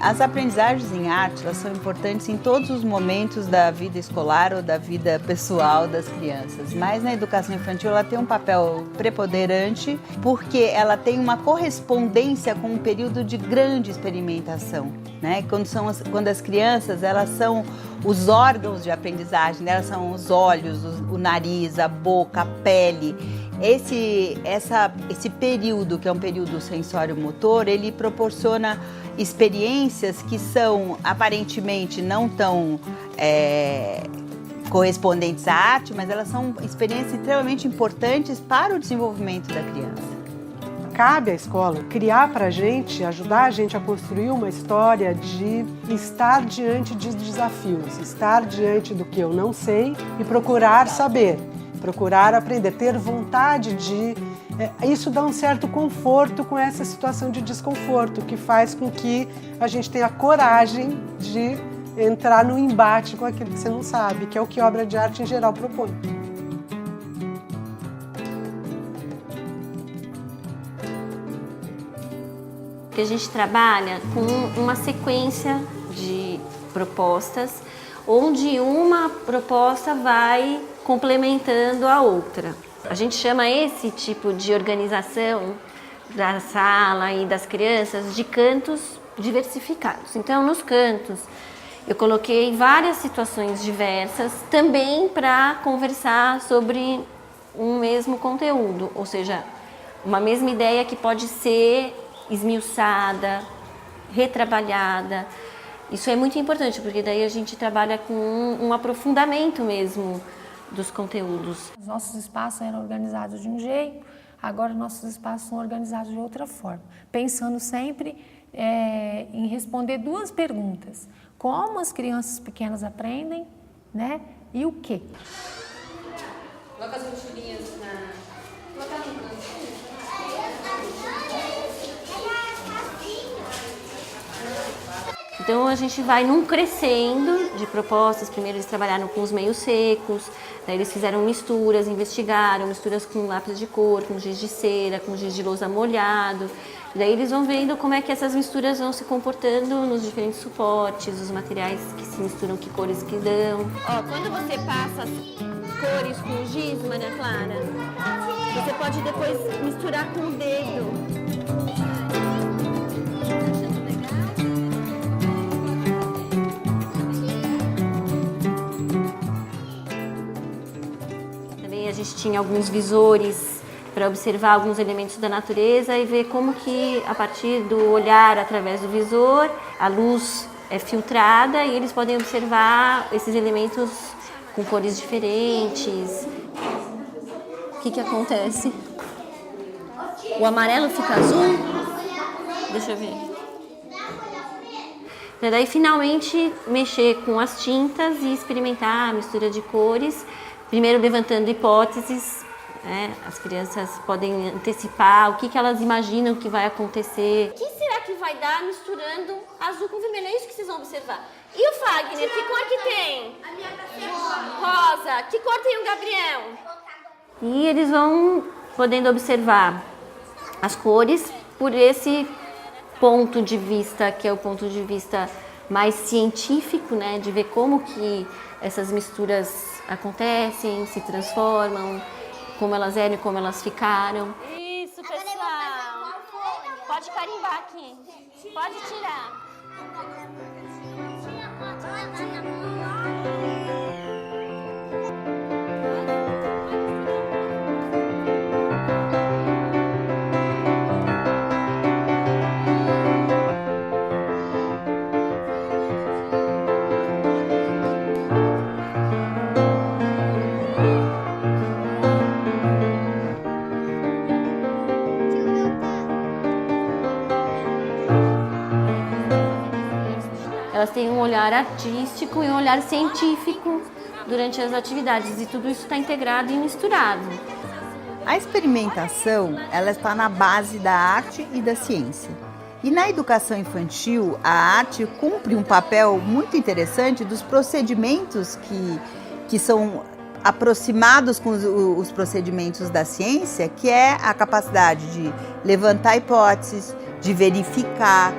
As aprendizagens em arte, elas são importantes em todos os momentos da vida escolar ou da vida pessoal das crianças, mas na educação infantil ela tem um papel preponderante porque ela tem uma correspondência com um período de grande experimentação, né? Quando as crianças, elas são os órgãos de aprendizagem, elas são os olhos, o nariz, a boca, a pele. Esse período, que é um período sensório-motor, ele proporciona experiências que são aparentemente não tão correspondentes à arte, mas elas são experiências extremamente importantes para o desenvolvimento da criança. Cabe à escola criar para a gente, ajudar a gente a construir uma história de estar diante de desafios, estar diante do que eu não sei e procurar saber, procurar aprender, ter vontade de... Isso dá um certo conforto com essa situação de desconforto, que faz com que a gente tenha coragem de entrar no embate com aquilo que você não sabe, que é o que obra de arte em geral propõe. A gente trabalha com uma sequência de propostas, onde uma proposta vai complementando a outra. A gente chama esse tipo de organização da sala e das crianças de cantos diversificados. Então, nos cantos, eu coloquei várias situações diversas, também para conversar sobre um mesmo conteúdo, ou seja, uma mesma ideia que pode ser esmiuçada, retrabalhada. Isso é muito importante, porque daí a gente trabalha com um aprofundamento mesmo dos conteúdos. Os nossos espaços eram organizados de um jeito, agora nossos espaços são organizados de outra forma, pensando sempre em responder duas perguntas: como as crianças pequenas aprendem, né? E o quê? Coloca as mochilinhas na... Coloca no cantinho. Então a gente vai num crescendo de propostas. Primeiro eles trabalharam com os meios secos, daí eles fizeram misturas, investigaram misturas com lápis de cor, com giz de cera, com giz de lousa molhado. Daí eles vão vendo como é que essas misturas vão se comportando nos diferentes suportes, os materiais que se misturam, que cores que dão. Ó, quando você passa as cores com giz, Maria Clara, você pode depois misturar com o dedo. A gente tinha alguns visores para observar alguns elementos da natureza e ver como que, a partir do olhar através do visor, a luz é filtrada e eles podem observar esses elementos com cores diferentes. O que acontece? O amarelo fica azul? Deixa eu ver. E daí, finalmente, mexer com as tintas e experimentar a mistura de cores. Primeiro levantando hipóteses, né? As crianças podem antecipar o que elas imaginam que vai acontecer. O que será que vai dar misturando azul com vermelho? É isso que vocês vão observar. E o Fagner, que cor que tem? A minha rosa. Que cor tem o Gabriel? E eles vão podendo observar as cores por esse ponto de vista, que é o ponto de vista mais científico, né? De ver como que essas misturas acontecem, se transformam, como elas eram e como elas ficaram. Isso, pessoal! Pode carimbar aqui. Pode tirar. elas têm um olhar artístico e um olhar científico durante as atividades, e tudo isso está integrado e misturado. A experimentação, ela está na base da arte e da ciência. E na educação infantil, a arte cumpre um papel muito interessante dos procedimentos que são aproximados com os procedimentos da ciência, que é a capacidade de levantar hipóteses, de verificar.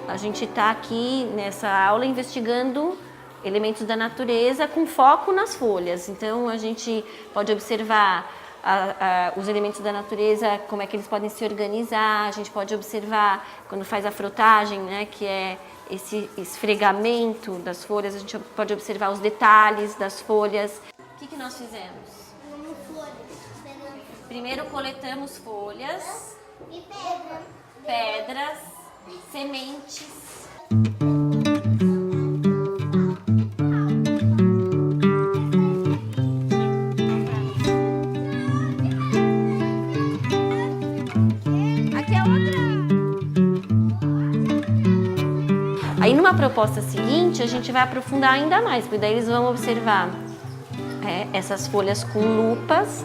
A gente está aqui nessa aula investigando elementos da natureza com foco nas folhas. Então, a gente pode observar os elementos da natureza, como é que eles podem se organizar. A gente pode observar quando faz a frotagem, né, que é esse esfregamento das folhas. A gente pode observar os detalhes das folhas. O que nós fizemos? Primeiro coletamos folhas, E pedras, sementes. aqui é outra. Aí numa proposta seguinte a gente vai aprofundar ainda mais, porque daí eles vão observar essas folhas com lupas,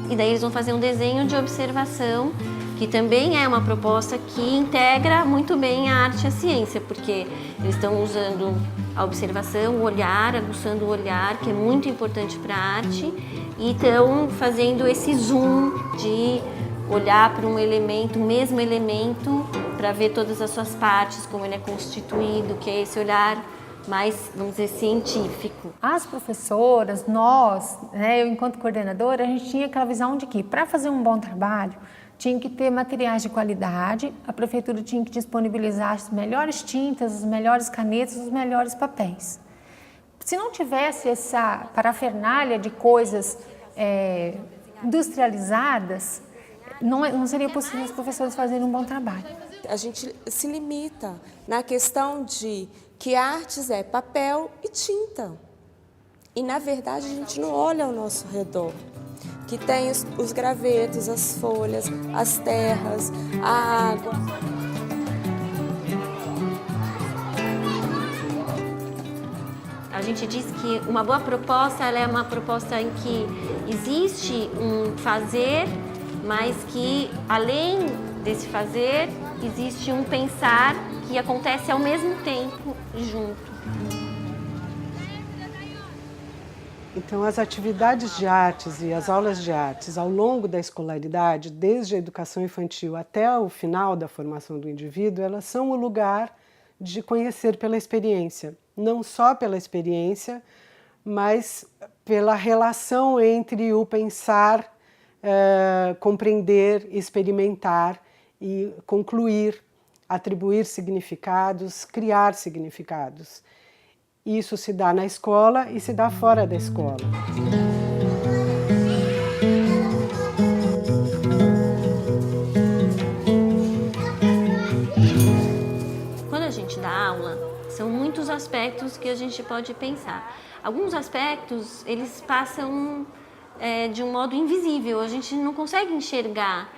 e daí eles vão fazer um desenho de observação, que também é uma proposta que integra muito bem a arte e a ciência, porque eles estão usando a observação, o olhar, aguçando o olhar, que é muito importante para a arte, e estão fazendo esse zoom de olhar para um elemento, o mesmo elemento, para ver todas as suas partes, como ele é constituído, que é esse olhar mais, vamos dizer, científico. As professoras, nós, eu enquanto coordenadora, a gente tinha aquela visão de que para fazer um bom trabalho tinha que ter materiais de qualidade, a prefeitura tinha que disponibilizar as melhores tintas, as melhores canetas, os melhores papéis. Se não tivesse essa parafernália de coisas industrializadas, não seria possível os professores fazerem um bom trabalho. A gente se limita na questão de que artes é papel e tinta. E, na verdade, a gente não olha ao nosso redor, que tem os gravetos, as folhas, as terras, a água. A gente diz que uma boa proposta ela é uma proposta em que existe um fazer, mas que, além desse fazer, existe um pensar que acontece ao mesmo tempo junto. Então, as atividades de artes e as aulas de artes ao longo da escolaridade, desde a educação infantil até o final da formação do indivíduo, elas são o lugar de conhecer pela experiência. Não só pela experiência, mas pela relação entre o pensar, compreender, experimentar e concluir, atribuir significados, criar significados. Isso se dá na escola e se dá fora da escola. Quando a gente dá aula, são muitos aspectos que a gente pode pensar. Alguns aspectos, eles passam de um modo invisível, a gente não consegue enxergar.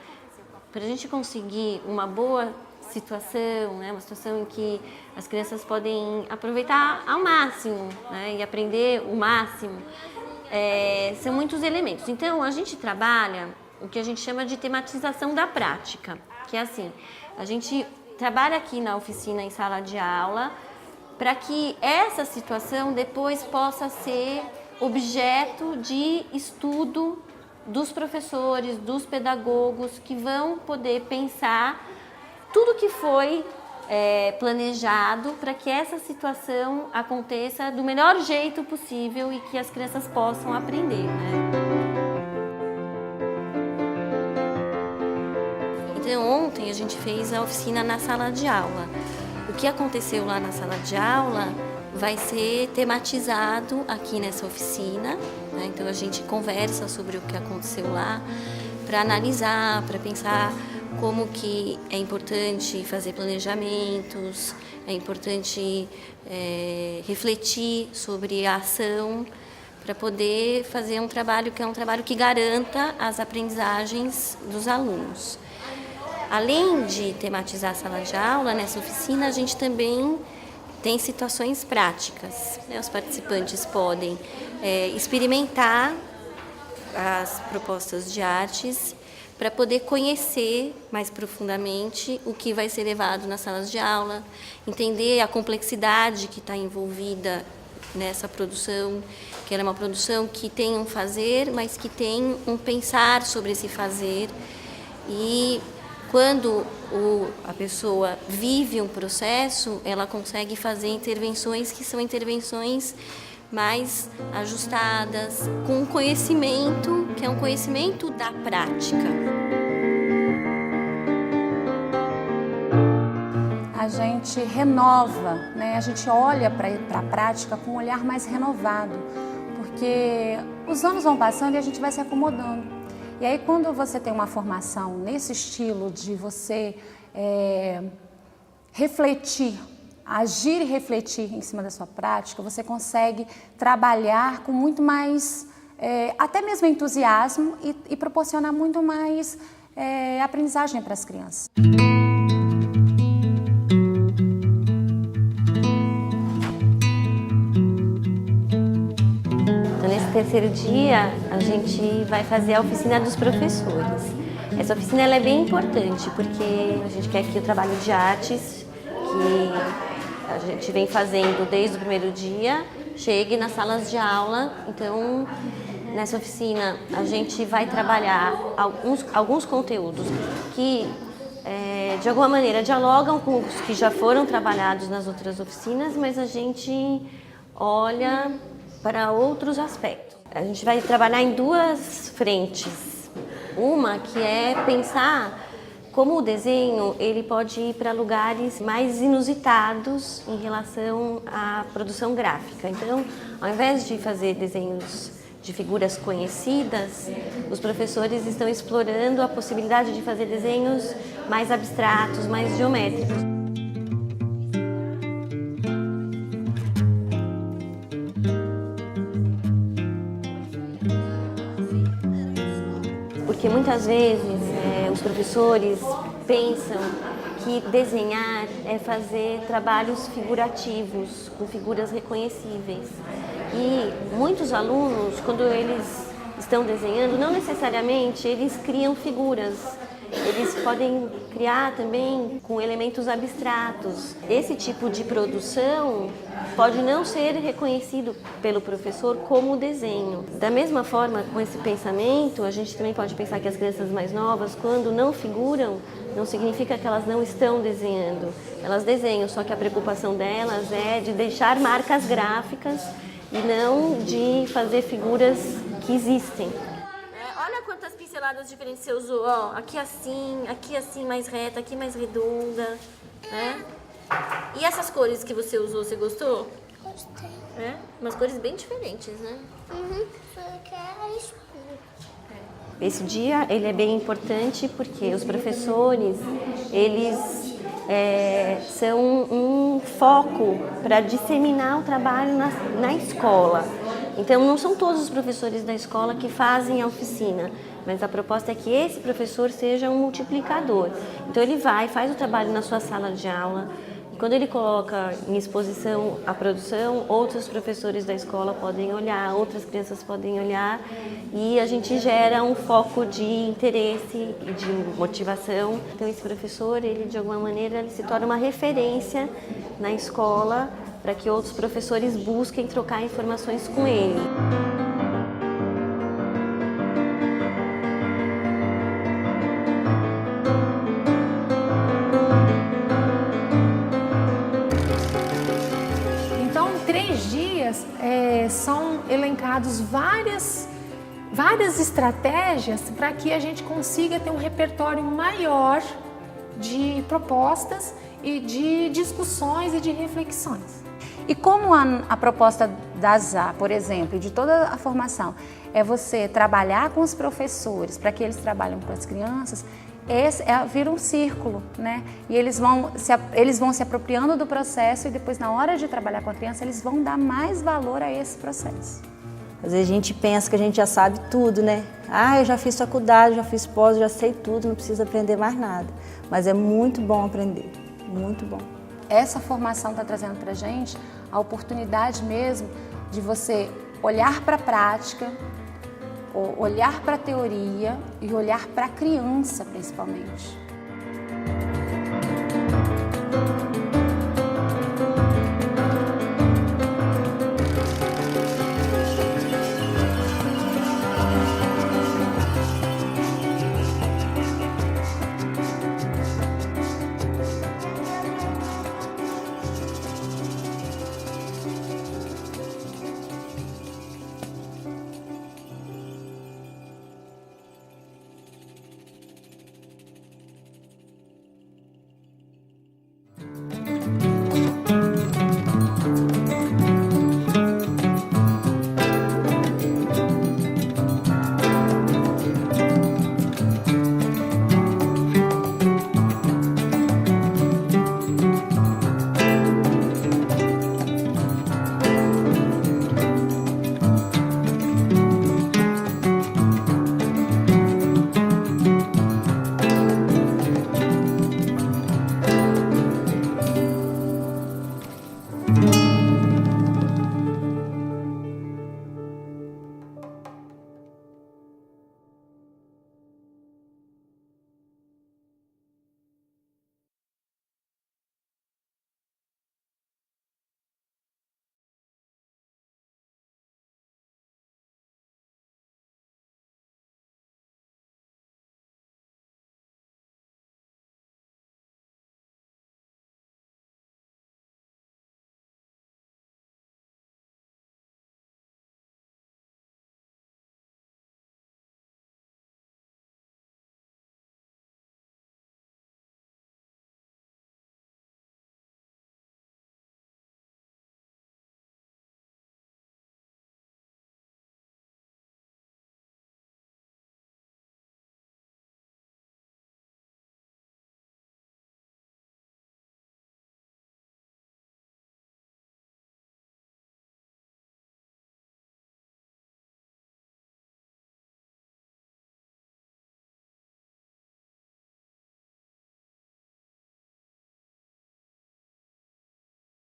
Para a gente conseguir uma boa situação, uma situação em que as crianças podem aproveitar ao máximo, e aprender o máximo, são muitos elementos. Então, a gente trabalha o que a gente chama de tematização da prática, que é assim, a gente trabalha aqui na oficina em sala de aula para que essa situação depois possa ser objeto de estudo dos professores, dos pedagogos, que vão poder pensar tudo que foi planejado para que essa situação aconteça do melhor jeito possível e que as crianças possam aprender, Então, ontem a gente fez a oficina na sala de aula. O que aconteceu lá na sala de aula vai ser tematizado aqui nessa oficina, Então, a gente conversa sobre o que aconteceu lá para analisar, para pensar como que é importante fazer planejamentos, é importante refletir sobre a ação para poder fazer um trabalho que é um trabalho que garanta as aprendizagens dos alunos. Além de tematizar a sala de aula, nessa oficina a gente também tem situações práticas. Os participantes podem experimentar as propostas de artes para poder conhecer mais profundamente o que vai ser levado nas salas de aula, entender a complexidade que está envolvida nessa produção, que ela é uma produção que tem um fazer, mas que tem um pensar sobre esse fazer. E quando a pessoa vive um processo, ela consegue fazer intervenções que são intervenções mais ajustadas, com um conhecimento que é um conhecimento da prática. A gente renova, né? A gente olha para a prática com um olhar mais renovado, porque os anos vão passando e a gente vai se acomodando. E aí, quando você tem uma formação nesse estilo de você refletir, agir e refletir em cima da sua prática, você consegue trabalhar com muito mais, até mesmo entusiasmo e proporcionar muito mais aprendizagem para as crianças. Então, nesse terceiro dia, a gente vai fazer a oficina dos professores. Essa oficina ela é bem importante, porque a gente quer que o trabalho de artes, que a gente vem fazendo desde o primeiro dia, chegue nas salas de aula. Então, nessa oficina, a gente vai trabalhar alguns conteúdos que, de alguma maneira, dialogam com os que já foram trabalhados nas outras oficinas, mas a gente olha para outros aspectos. A gente vai trabalhar em duas frentes. Uma que é pensar como o desenho ele pode ir para lugares mais inusitados em relação à produção gráfica. Então, ao invés de fazer desenhos de figuras conhecidas, os professores estão explorando a possibilidade de fazer desenhos mais abstratos, mais geométricos. Porque muitas vezes os professores pensam que desenhar é fazer trabalhos figurativos, com figuras reconhecíveis. E muitos alunos, quando eles estão desenhando, não necessariamente eles criam figuras. Eles podem criar também com elementos abstratos. Esse tipo de produção pode não ser reconhecido pelo professor como desenho. Da mesma forma, com esse pensamento, a gente também pode pensar que as crianças mais novas, quando não figuram, não significa que elas não estão desenhando. Elas desenham, só que a preocupação delas é de deixar marcas gráficas e não de fazer figuras que existem. Olha quantas pinceladas diferentes você usou, ó, aqui assim mais reta, aqui mais redonda, né? E essas cores que você usou, você gostou? Gostei. Umas cores bem diferentes, né? Porque era escuro. Esse dia, ele é bem importante porque os professores, eles são um foco para disseminar o trabalho na escola. Então, não são todos os professores da escola que fazem a oficina, mas a proposta é que esse professor seja um multiplicador. Então, ele faz o trabalho na sua sala de aula, e quando ele coloca em exposição a produção, outros professores da escola podem olhar, outras crianças podem olhar, e a gente gera um foco de interesse e de motivação. Então, esse professor, ele de alguma maneira, ele se torna uma referência na escola, para que outros professores busquem trocar informações com ele. Então, em 3 dias, são elencados várias estratégias para que a gente consiga ter um repertório maior de propostas e de discussões e de reflexões. E como a proposta da ZA, por exemplo, de toda a formação, é você trabalhar com os professores para que eles trabalhem com as crianças, vira um círculo, né? E eles vão se apropriando do processo e depois, na hora de trabalhar com a criança, eles vão dar mais valor a esse processo. Às vezes a gente pensa que a gente já sabe tudo, né? Ah, eu já fiz faculdade, já fiz pós, já sei tudo, não preciso aprender mais nada. Mas é muito bom aprender, muito bom. Essa formação está trazendo para a gente a oportunidade mesmo de você olhar para a prática, olhar para a teoria e olhar para a criança, principalmente.